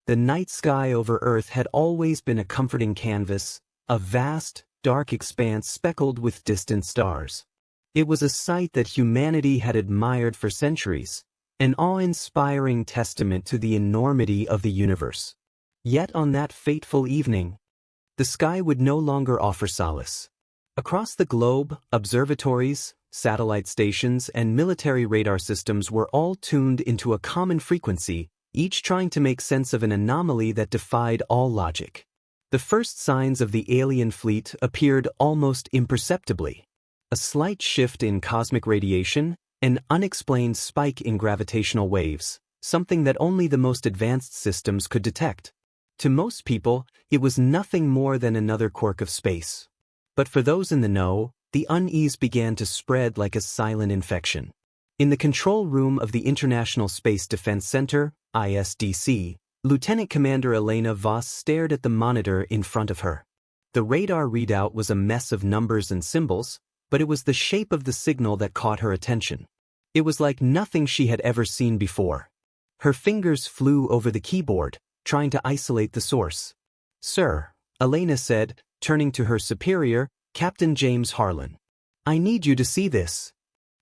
The night sky over Earth had always been a comforting canvas, a vast, dark expanse speckled with distant stars. It was a sight that humanity had admired for centuries, an awe-inspiring testament to the enormity of the universe. Yet on that fateful evening, the sky would no longer offer solace. Across the globe, observatories, satellite stations, and military radar systems were all tuned into a common frequency, each trying to make sense of an anomaly that defied all logic. The first signs of the alien fleet appeared almost imperceptibly. A slight shift in cosmic radiation, an unexplained spike in gravitational waves, something that only the most advanced systems could detect. To most people, it was nothing more than another quirk of space. But for those in the know, the unease began to spread like a silent infection. In the control room of the International Space Defense Center, ISDC, Lieutenant Commander Elena Voss stared at the monitor in front of her. The radar readout was a mess of numbers and symbols, but it was the shape of the signal that caught her attention. It was like nothing she had ever seen before. Her fingers flew over the keyboard, trying to isolate the source. "Sir," Elena said, turning to her superior, Captain James Harlan. "I need you to see this."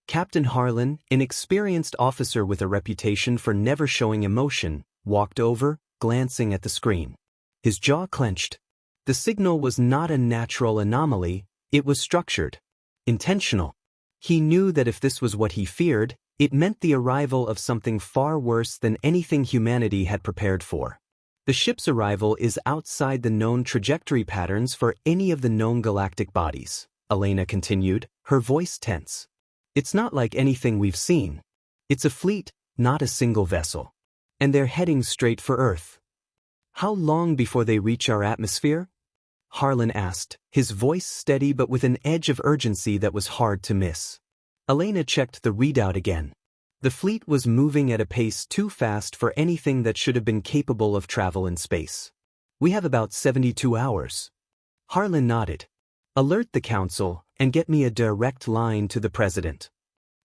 Captain Harlan, an experienced officer with a reputation for never showing emotion, walked over, glancing at the screen. His jaw clenched. The signal was not a natural anomaly, it was structured. Intentional. He knew that if this was what he feared, it meant the arrival of something far worse than anything humanity had prepared for. The ship's arrival is outside the known trajectory patterns for any of the known galactic bodies, Elena continued, her voice tense. It's not like anything we've seen. It's a fleet, not a single vessel. And they're heading straight for Earth. How long before they reach our atmosphere? Harlan asked, his voice steady but with an edge of urgency that was hard to miss. Elena checked the readout again. The fleet was moving at a pace too fast for anything that should have been capable of travel in space. "We have about 72 hours. Harlan nodded. "Alert the Council and get me a direct line to the President."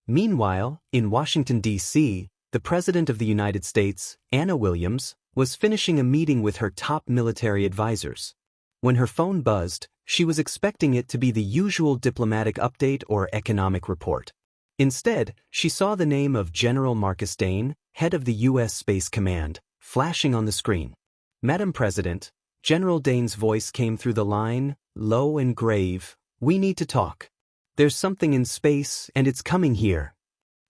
Meanwhile, in Washington, D.C., the President of the United States, Anna Williams, was finishing a meeting with her top military advisors. When her phone buzzed, she was expecting it to be the usual diplomatic update or economic report. Instead, she saw the name of General Marcus Dane, head of the U.S. Space Command, flashing on the screen. "Madam President," General Dane's voice came through the line, low and grave, "we need to talk. There's something in space, and it's coming here."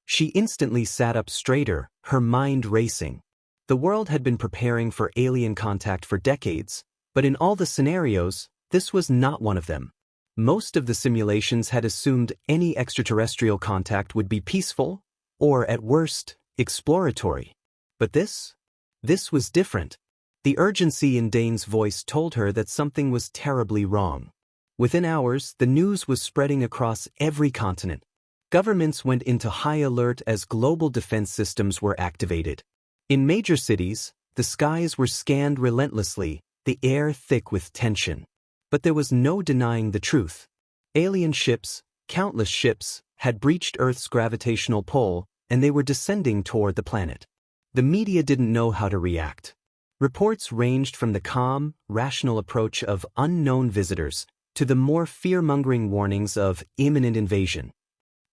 She instantly sat up straighter, her mind racing. The world had been preparing for alien contact for decades, but in all the scenarios, this was not one of them. Most of the simulations had assumed any extraterrestrial contact would be peaceful, or at worst, exploratory. But this was different. The urgency in Dane's voice told her that something was terribly wrong. Within hours, the news was spreading across every continent. Governments went into high alert as global defense systems were activated. In major cities, the skies were scanned relentlessly, the air thick with tension. But there was no denying the truth. Alien ships, countless ships, had breached Earth's gravitational pull, and they were descending toward the planet. The media didn't know how to react. Reports ranged from the calm, rational approach of unknown visitors to the more fear-mongering warnings of imminent invasion.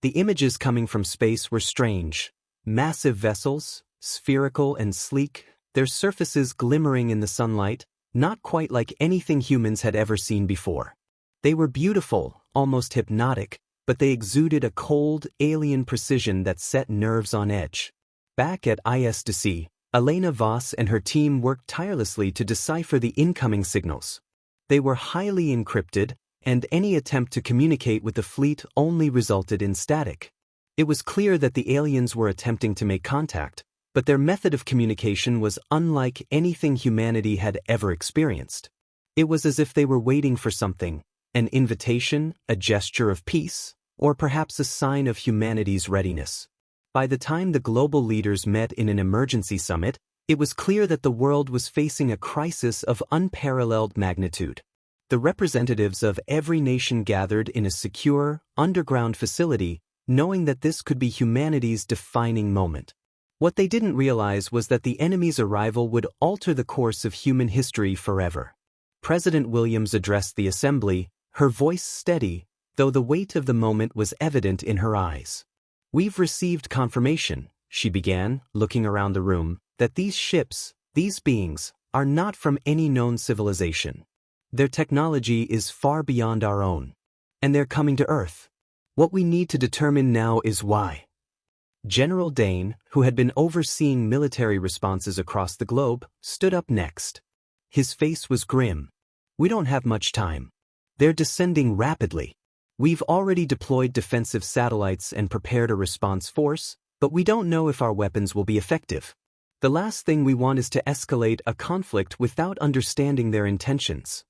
The images coming from space were strange. Massive vessels, spherical and sleek, their surfaces glimmering in the sunlight, not quite like anything humans had ever seen before. They were beautiful, almost hypnotic, but they exuded a cold, alien precision that set nerves on edge. Back at ISDC, Elena Voss and her team worked tirelessly to decipher the incoming signals. They were highly encrypted, and any attempt to communicate with the fleet only resulted in static. It was clear that the aliens were attempting to make contact, but their method of communication was unlike anything humanity had ever experienced. It was as if they were waiting for something, an invitation, a gesture of peace, or perhaps a sign of humanity's readiness. By the time the global leaders met in an emergency summit, it was clear that the world was facing a crisis of unparalleled magnitude. The representatives of every nation gathered in a secure, underground facility, knowing that this could be humanity's defining moment. What they didn't realize was that the enemy's arrival would alter the course of human history forever. President Williams addressed the assembly, her voice steady, though the weight of the moment was evident in her eyes. "We've received confirmation," she began, looking around the room, "that these ships, these beings, are not from any known civilization. Their technology is far beyond our own. And they're coming to Earth. What we need to determine now is why." General Dane, who had been overseeing military responses across the globe, stood up next. His face was grim. "We don't have much time. They're descending rapidly. We've already deployed defensive satellites and prepared a response force, but we don't know if our weapons will be effective. The last thing we want is to escalate a conflict without understanding their intentions."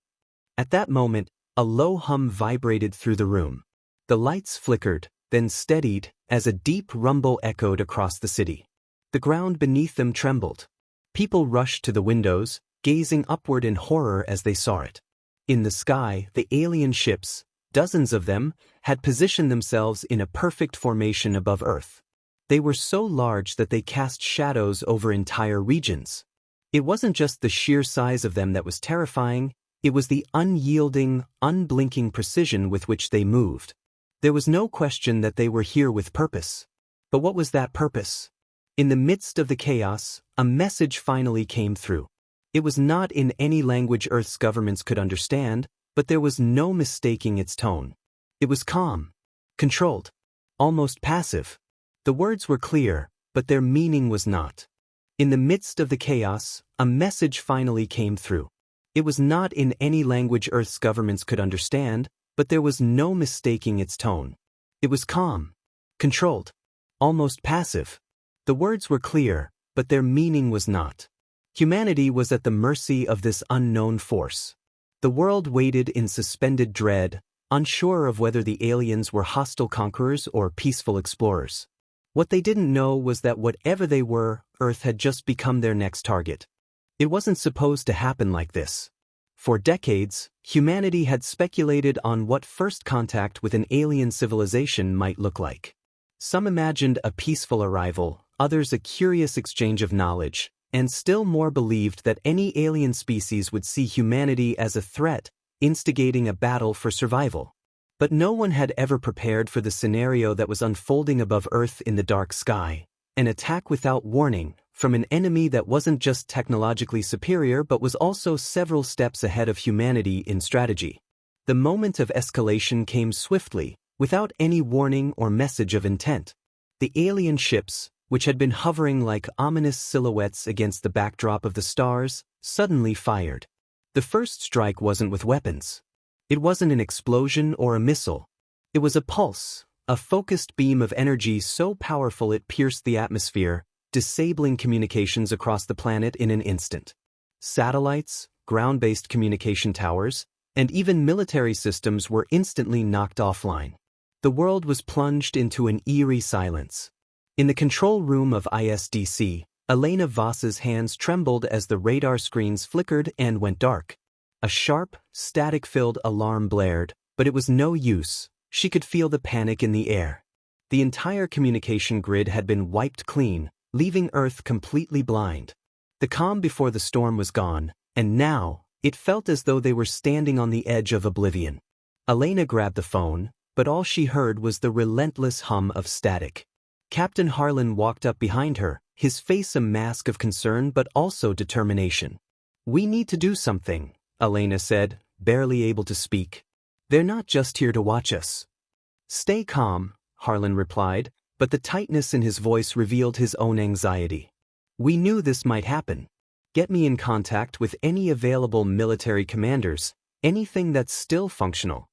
At that moment, a low hum vibrated through the room. The lights flickered, then steadied, as a deep rumble echoed across the city. The ground beneath them trembled. People rushed to the windows, gazing upward in horror as they saw it. In the sky, the alien ships, dozens of them, had positioned themselves in a perfect formation above Earth. They were so large that they cast shadows over entire regions. It wasn't just the sheer size of them that was terrifying, it was the unyielding, unblinking precision with which they moved. There was no question that they were here with purpose. But what was that purpose? In the midst of the chaos, a message finally came through. It was not in any language Earth's governments could understand, but there was no mistaking its tone. It was calm, controlled, almost passive. The words were clear, but their meaning was not. In the midst of the chaos, a message finally came through. It was not in any language Earth's governments could understand, but there was no mistaking its tone. It was calm, controlled, almost passive. The words were clear, but their meaning was not. Humanity was at the mercy of this unknown force. The world waited in suspended dread, unsure of whether the aliens were hostile conquerors or peaceful explorers. What they didn't know was that whatever they were, Earth had just become their next target. It wasn't supposed to happen like this. For decades, humanity had speculated on what first contact with an alien civilization might look like. Some imagined a peaceful arrival, others a curious exchange of knowledge, and still more believed that any alien species would see humanity as a threat, instigating a battle for survival. But no one had ever prepared for the scenario that was unfolding above Earth in the dark sky, an attack without warning, from an enemy that wasn't just technologically superior but was also several steps ahead of humanity in strategy. The moment of escalation came swiftly, without any warning or message of intent. The alien ships, which had been hovering like ominous silhouettes against the backdrop of the stars, suddenly fired. The first strike wasn't with weapons. It wasn't an explosion or a missile. It was a pulse, a focused beam of energy so powerful it pierced the atmosphere, disabling communications across the planet in an instant. Satellites, ground-based communication towers, and even military systems were instantly knocked offline. The world was plunged into an eerie silence. In the control room of ISDC, Elena Voss's hands trembled as the radar screens flickered and went dark. A sharp, static-filled alarm blared, but it was no use. She could feel the panic in the air. The entire communication grid had been wiped clean, leaving Earth completely blind. The calm before the storm was gone, and now, it felt as though they were standing on the edge of oblivion. Elena grabbed the phone, but all she heard was the relentless hum of static. Captain Harlan walked up behind her, his face a mask of concern but also determination. "We need to do something," Elena said, barely able to speak. "They're not just here to watch us." "Stay calm," Harlan replied, but the tightness in his voice revealed his own anxiety. "We knew this might happen. Get me in contact with any available military commanders, anything that's still functional."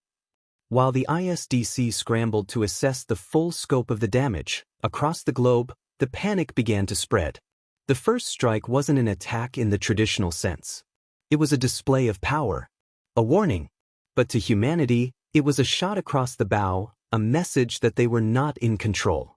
While the ISDC scrambled to assess the full scope of the damage, across the globe, the panic began to spread. The first strike wasn't an attack in the traditional sense. It was a display of power, a warning. But to humanity, it was a shot across the bow, a message that they were not in control.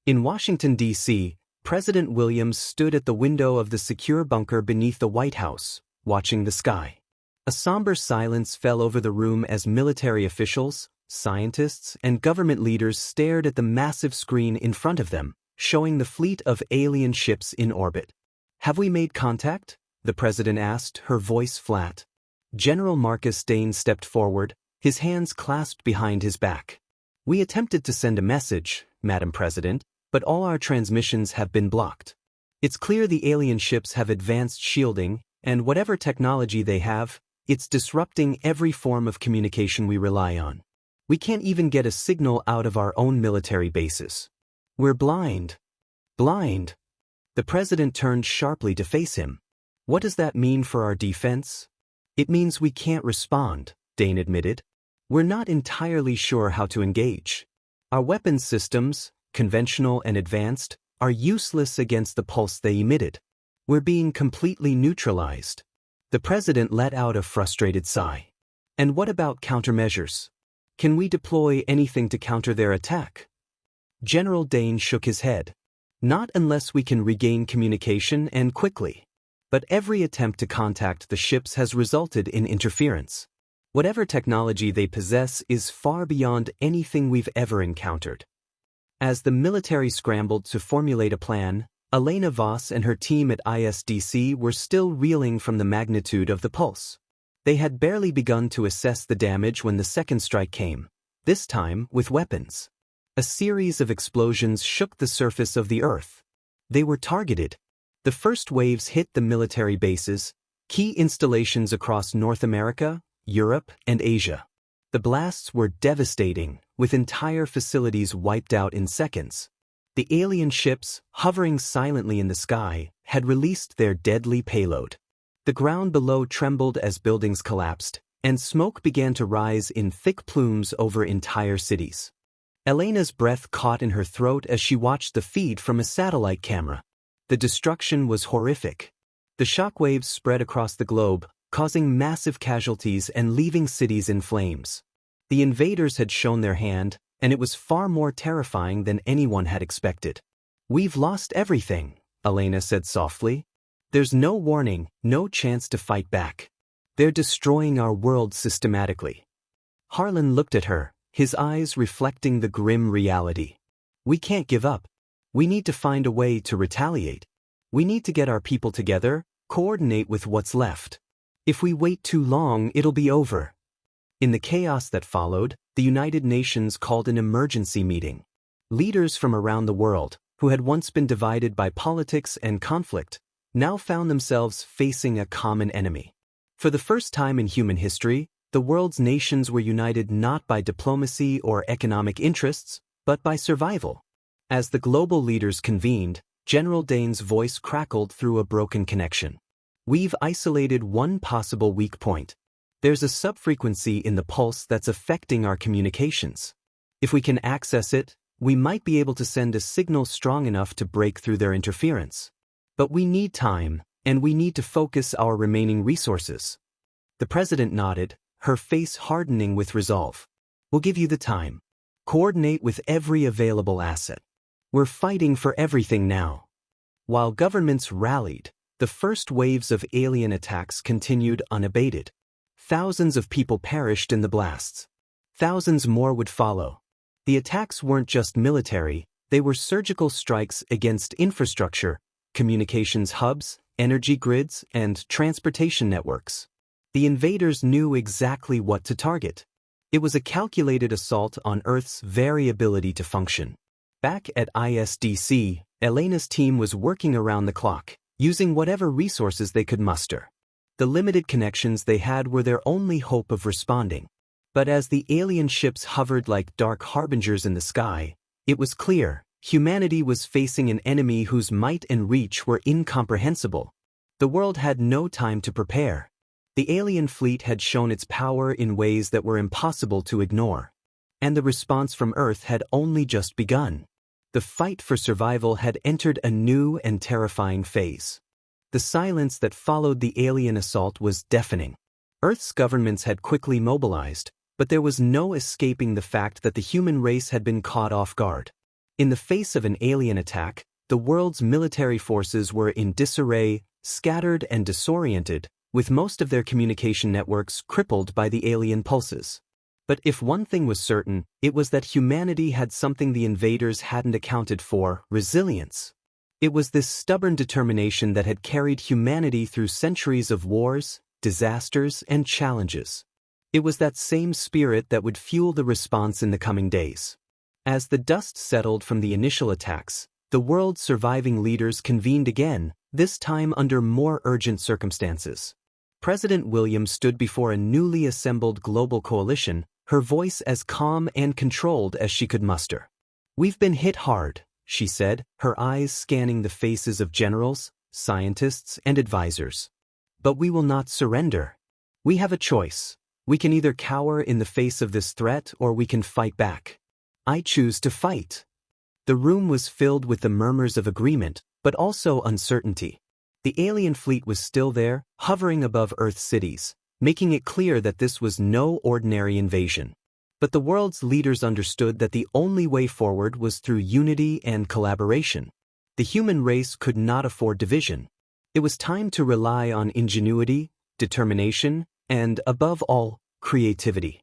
In Washington, D.C., President Williams stood at the window of the secure bunker beneath the White House, watching the sky. A somber silence fell over the room as military officials, scientists, and government leaders stared at the massive screen in front of them, showing the fleet of alien ships in orbit. "Have we made contact?" the president asked, her voice flat. General Marcus Dane stepped forward, his hands clasped behind his back. "We attempted to send a message, Madam President, but all our transmissions have been blocked. It's clear the alien ships have advanced shielding, and whatever technology they have, it's disrupting every form of communication we rely on. We can't even get a signal out of our own military bases. We're blind." "Blind?" The president turned sharply to face him. "What does that mean for our defense?" "It means we can't respond," Dane admitted. "We're not entirely sure how to engage. Our weapons systems, conventional and advanced, are useless against the pulse they emitted. We're being completely neutralized." The president let out a frustrated sigh. "And what about countermeasures? Can we deploy anything to counter their attack?" General Dane shook his head. "Not unless we can regain communication and quickly. But every attempt to contact the ships has resulted in interference. Whatever technology they possess is far beyond anything we've ever encountered." As the military scrambled to formulate a plan, Elena Voss and her team at ISDC were still reeling from the magnitude of the pulse. They had barely begun to assess the damage when the second strike came, this time with weapons. A series of explosions shook the surface of the Earth. They were targeted. The first waves hit the military bases, key installations across North America, Europe, and Asia. The blasts were devastating, with entire facilities wiped out in seconds. The alien ships, hovering silently in the sky, had released their deadly payload. The ground below trembled as buildings collapsed, and smoke began to rise in thick plumes over entire cities. Elena's breath caught in her throat as she watched the feed from a satellite camera. The destruction was horrific. The shockwaves spread across the globe, causing massive casualties and leaving cities in flames. The invaders had shown their hand, and it was far more terrifying than anyone had expected. "We've lost everything," Elena said softly. "There's no warning, no chance to fight back. They're destroying our world systematically." Harlan looked at her, his eyes reflecting the grim reality. "We can't give up. We need to find a way to retaliate. We need to get our people together, coordinate with what's left. If we wait too long, it'll be over." In the chaos that followed, the United Nations called an emergency meeting. Leaders from around the world, who had once been divided by politics and conflict, now found themselves facing a common enemy. For the first time in human history, the world's nations were united not by diplomacy or economic interests, but by survival. As the global leaders convened, General Dane's voice crackled through a broken connection. "We've isolated one possible weak point. There's a subfrequency in the pulse that's affecting our communications. If we can access it, we might be able to send a signal strong enough to break through their interference. But we need time, and we need to focus our remaining resources." The president nodded, her face hardening with resolve. "We'll give you the time. Coordinate with every available asset. We're fighting for everything now." While governments rallied, the first waves of alien attacks continued unabated. Thousands of people perished in the blasts. Thousands more would follow. The attacks weren't just military, they were surgical strikes against infrastructure, communications hubs, energy grids, and transportation networks. The invaders knew exactly what to target. It was a calculated assault on Earth's very ability to function. Back at ISDC, Elena's team was working around the clock, using whatever resources they could muster. The limited connections they had were their only hope of responding. But as the alien ships hovered like dark harbingers in the sky, it was clear, humanity was facing an enemy whose might and reach were incomprehensible. The world had no time to prepare. The alien fleet had shown its power in ways that were impossible to ignore. And the response from Earth had only just begun. The fight for survival had entered a new and terrifying phase. The silence that followed the alien assault was deafening. Earth's governments had quickly mobilized, but there was no escaping the fact that the human race had been caught off guard. In the face of an alien attack, the world's military forces were in disarray, scattered and disoriented, with most of their communication networks crippled by the alien pulses. But if one thing was certain, it was that humanity had something the invaders hadn't accounted for: resilience. It was this stubborn determination that had carried humanity through centuries of wars, disasters, and challenges. It was that same spirit that would fuel the response in the coming days. As the dust settled from the initial attacks, the world's surviving leaders convened again, this time under more urgent circumstances. President Williams stood before a newly assembled global coalition, her voice as calm and controlled as she could muster. "We've been hit hard," she said, her eyes scanning the faces of generals, scientists, and advisors. "But we will not surrender. We have a choice. We can either cower in the face of this threat or we can fight back. I choose to fight." The room was filled with the murmurs of agreement, but also uncertainty. The alien fleet was still there, hovering above Earth's cities, making it clear that this was no ordinary invasion. But the world's leaders understood that the only way forward was through unity and collaboration. The human race could not afford division. It was time to rely on ingenuity, determination, and, above all, creativity.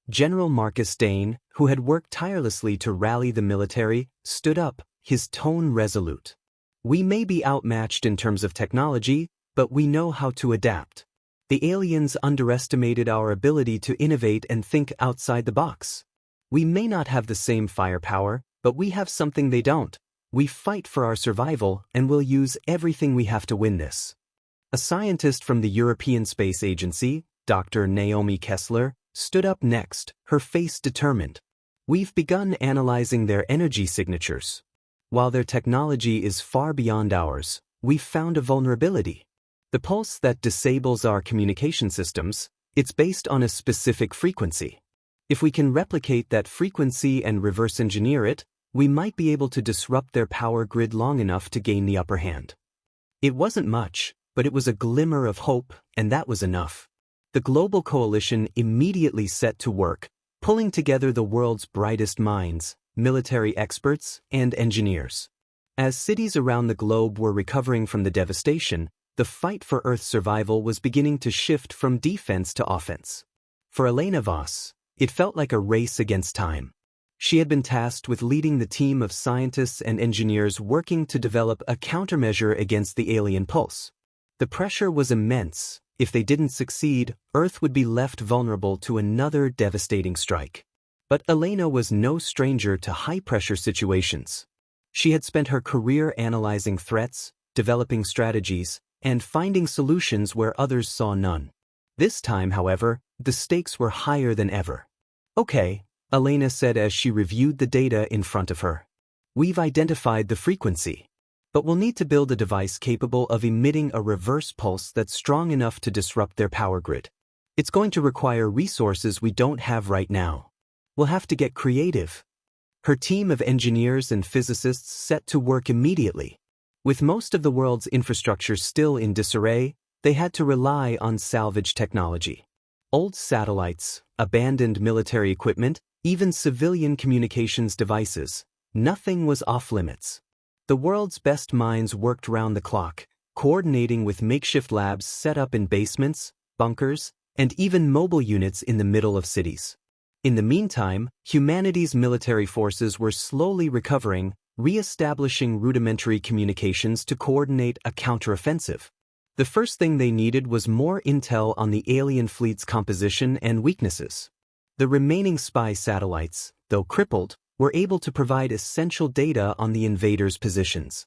General Marcus Dane, who had worked tirelessly to rally the military, stood up, his tone resolute. "We may be outmatched in terms of technology, but we know how to adapt. The aliens underestimated our ability to innovate and think outside the box. We may not have the same firepower, but we have something they don't. We fight for our survival and will use everything we have to win this." A scientist from the European Space Agency, Dr. Naomi Kessler, stood up next, her face determined. "We've begun analyzing their energy signatures. While their technology is far beyond ours, we've found a vulnerability. The pulse that disables our communication systems, it's based on a specific frequency. If we can replicate that frequency and reverse engineer it, we might be able to disrupt their power grid long enough to gain the upper hand." It wasn't much, but it was a glimmer of hope, and that was enough. The global coalition immediately set to work, pulling together the world's brightest minds, military experts, and engineers. As cities around the globe were recovering from the devastation, the fight for Earth's survival was beginning to shift from defense to offense. For Elena Voss, it felt like a race against time. She had been tasked with leading the team of scientists and engineers working to develop a countermeasure against the alien pulse. The pressure was immense. If they didn't succeed, Earth would be left vulnerable to another devastating strike. But Elena was no stranger to high-pressure situations. She had spent her career analyzing threats, developing strategies, and finding solutions where others saw none. This time, however, the stakes were higher than ever. "Okay," Elena said as she reviewed the data in front of her. "We've identified the frequency. But we'll need to build a device capable of emitting a reverse pulse that's strong enough to disrupt their power grid. It's going to require resources we don't have right now. We'll have to get creative." Her team of engineers and physicists set to work immediately. With most of the world's infrastructure still in disarray, they had to rely on salvage technology. Old satellites, abandoned military equipment, even civilian communications devices, nothing was off-limits. The world's best minds worked round the clock, coordinating with makeshift labs set up in basements, bunkers, and even mobile units in the middle of cities. In the meantime, humanity's military forces were slowly recovering, re-establishing rudimentary communications to coordinate a counteroffensive. The first thing they needed was more intel on the alien fleet's composition and weaknesses. The remaining spy satellites, though crippled, were able to provide essential data on the invaders' positions.